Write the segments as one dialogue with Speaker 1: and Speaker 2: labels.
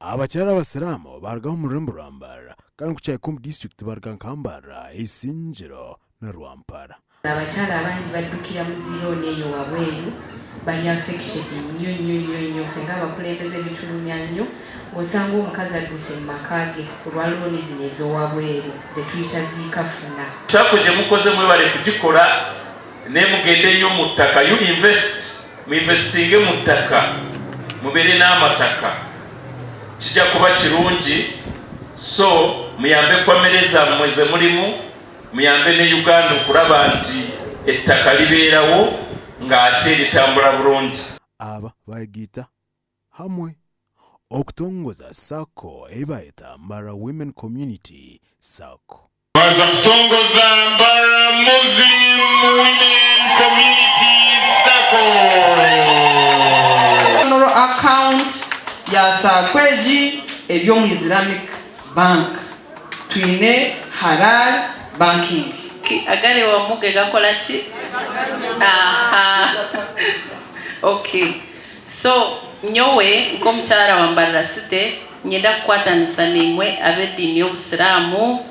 Speaker 1: abakyala abasiraamu baragaho mu rurembo rwa Mbarara kandi ku Kyayikombo district baraga Kambara Isinjiro na Rwampara.
Speaker 2: Abakyala abangi baddukira mu zirooni eyo wabweru bali affected nnyo fenga abakulembeze bitulumya nnyo osanga omukazi adduse mu maka ge olwa looni zino ez'owabweru ze tuyita ziikafuna.
Speaker 3: Sako gye mukoze mwebale kugikola ne mugende nnyo mu ttaka mu investinge mu ttaka mubeere n'amataka kijja kuba kirungi so muyambe famire zammwe ze mulimu muyambe ne Uganda okulaba nti ettaka libeerawo ng'ate litambula bulungi.
Speaker 1: Aba bayigita hamwe okutongoza Sako ebayita Mbarara Women Community Sako.
Speaker 4: Baza kutongoza Mbarara Muslim Women Community Sako.
Speaker 5: Account ya Sakweji ebyo mu Islamic Bank twine halal banking
Speaker 6: agale wa muge gakola ki okay so nyowe nkomukyala wa Mbarara City nyenda kukwatanisa nimwe ab'eddiini y'Obusiraamu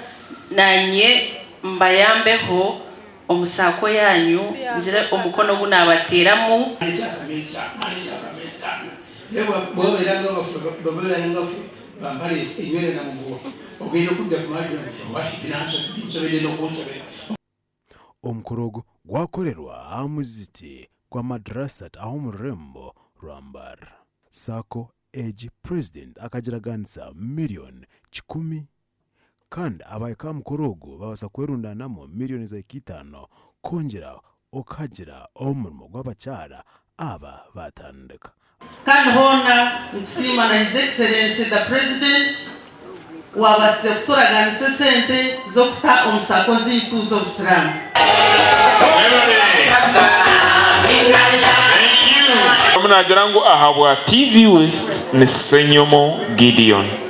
Speaker 6: nanye mbayambeho omusaako yanyu njire omukono gunaabateeramu
Speaker 1: omukolo ogwo gwakolerwa amuziti kwa madrasat aho mu rurembo rwa Mbarara. Sako egi president akagiraganisa miliyoni 10 kandi abayika mukolo ogwo babasa kwerundanamu miliyoni za 5 kongera okagira omurimo gw'abakyala aba batandika.
Speaker 5: kandi hona nkusiima na His Excellency the President wabasite kutoraganisa sente zokuta omusaako ziitu z'Obusiraamu.
Speaker 4: Muna jarangu ahabwa TV West ni Senyomo Gideon.